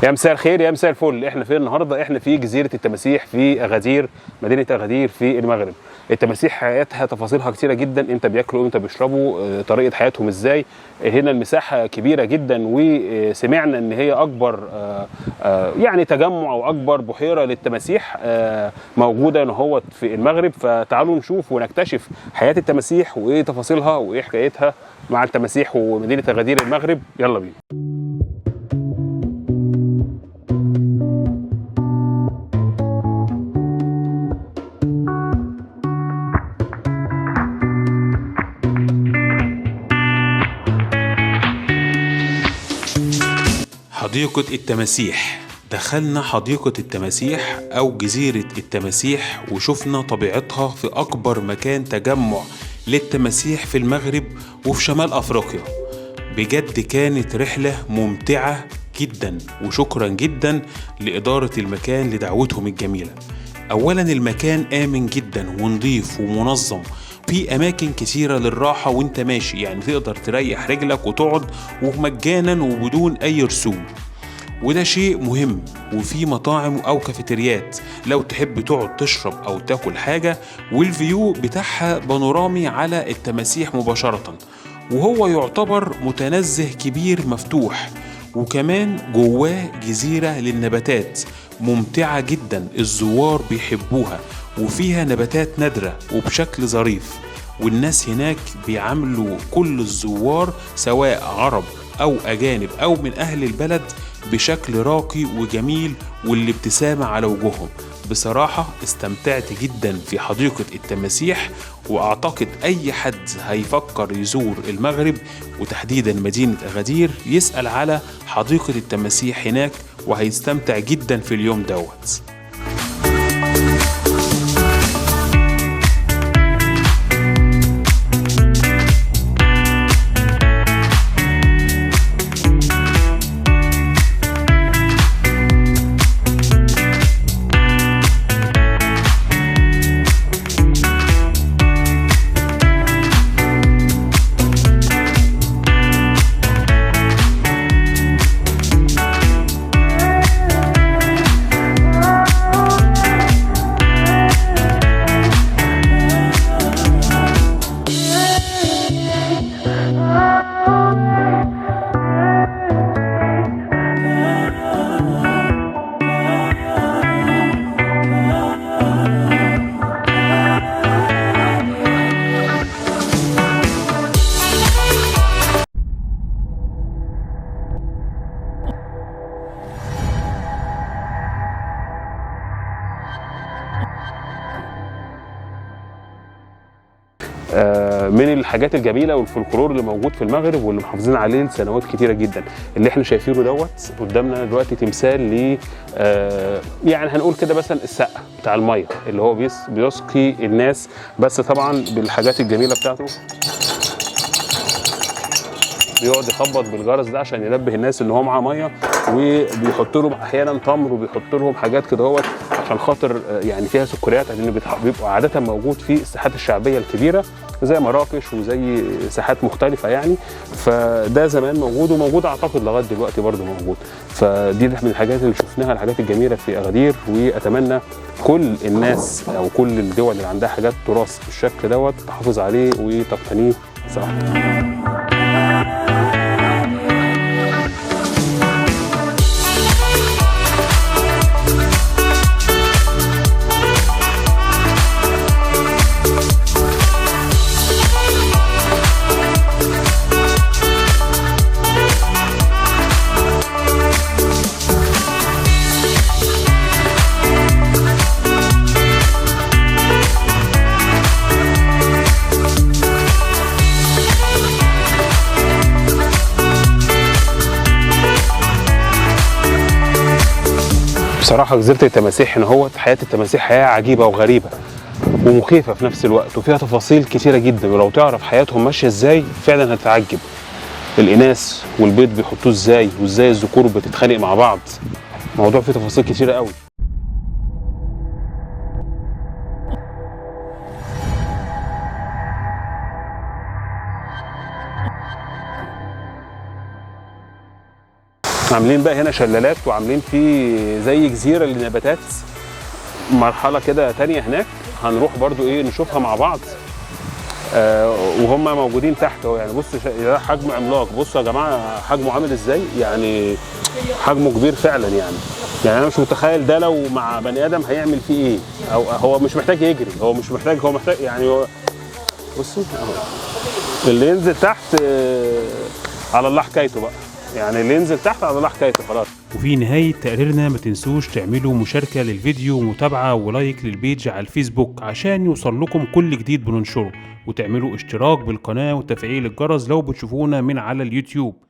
يا مساء الخير يا مساء الفل. احنا فين النهارده؟ احنا في جزيره التماسيح في اغادير، مدينه اغادير في المغرب. التماسيح حياتها تفاصيلها كتيره جدا، امتى بياكلوا امتى بيشربوا، طريقه حياتهم ازاي. هنا المساحه كبيره جدا، وسمعنا ان هي اكبر يعني تجمع او اكبر بحيره للتماسيح موجوده هنا في المغرب. فتعالوا نشوف ونكتشف حياه التماسيح وايه تفاصيلها وايه حكايتها مع التماسيح ومدينه اغادير المغرب. يلا بينا. حديقة التماسيح. دخلنا حديقة التماسيح أو جزيرة التماسيح وشفنا طبيعتها في أكبر مكان تجمع للتماسيح في المغرب وفي شمال أفريقيا. بجد كانت رحلة ممتعة جدا، وشكرا جدا لإدارة المكان لدعوتهم الجميلة. أولا المكان آمن جدا ونظيف ومنظم، في أماكن كثيرة للراحة وانت ماشي، يعني تقدر تريح رجلك وتقعد ومجانا وبدون أي رسوم، وده شيء مهم. وفي مطاعم أو كافيتريات لو تحب تقعد تشرب أو تاكل حاجة، والفيو بتاعها بانورامي على التماسيح مباشرة، وهو يعتبر متنزه كبير مفتوح. وكمان جواه جزيرة للنباتات ممتعة جدا، الزوار بيحبوها، وفيها نباتات نادرة وبشكل ظريف. والناس هناك بيعاملوا كل الزوار سواء عرب أو أجانب أو من أهل البلد بشكل راقي وجميل، والابتسامة على وجوههم. بصراحة استمتعت جدا في حديقة التماسيح، وأعتقد أي حد هيفكر يزور المغرب وتحديدا مدينة أغادير يسأل على حديقة التماسيح هناك، وهيستمتع جدا في اليوم دوت. من الحاجات الجميله والفولكلور اللي موجود في المغرب واللي محافظين عليه لسنوات كتيره جدا، اللي احنا شايفينه دوت قدامنا دلوقتي تمثال ل يعني هنقول كده مثلا السقا بتاع الميه اللي هو بيسقي الناس، بس طبعا بالحاجات الجميله بتاعته. بيقعد يخبط بالجرس ده عشان ينبه الناس ان هو معاه ميه، وبيحط لهم احيانا تمر وبيحط لهم حاجات كده هوت عشان خاطر يعني فيها سكريات، لان بيبقى عاده موجود في الساحات الشعبيه الكبيره زي مراكش وزي ساحات مختلفه يعني. فده زمان موجود وموجود اعتقد لغايه دلوقتي برضه موجود. فدي من الحاجات اللي شفناها، الحاجات الجميله في اغادير، واتمنى كل الناس او كل الدول اللي عندها حاجات تراث بالشكل دوت تحافظ عليه وتقتنيه صراحه. بصراحة جزيرة التماسيح هنا هو حياة التماسيح حياة عجيبة وغريبة ومخيفة في نفس الوقت، وفيها تفاصيل كتيرة جدا، ولو تعرف حياتهم ماشية ازاي فعلا هتتعجب. الإناث والبيض بيحطوه ازاي، وازاي الذكور بتتخانق مع بعض. الموضوع فيه تفاصيل كتيرة قوي. عاملين بقى هنا شلالات، وعاملين فيه زي جزيره للنباتات، مرحله كده تانية هناك هنروح برضو ايه نشوفها مع بعض. وهم موجودين تحت اهو. يعني بصوا ده حجم عملاق، بصوا يا جماعه حجمه عامل ازاي، يعني حجمه كبير فعلا. يعني انا مش متخيل ده لو مع بني ادم هيعمل فيه ايه. او هو مش محتاج يجري، هو محتاج يعني هو بصوا اللي ينزل تحت على الله حكايته بقى. يعني اللي ينزل تحت على الله حكايته خلاص. وفي نهاية تقريرنا ما تنسوش تعملوا مشاركة للفيديو ومتابعة ولايك للبيج على الفيسبوك عشان يوصل لكم كل جديد بننشره، وتعملوا اشتراك بالقناة وتفعيل الجرس لو بتشوفونا من على اليوتيوب.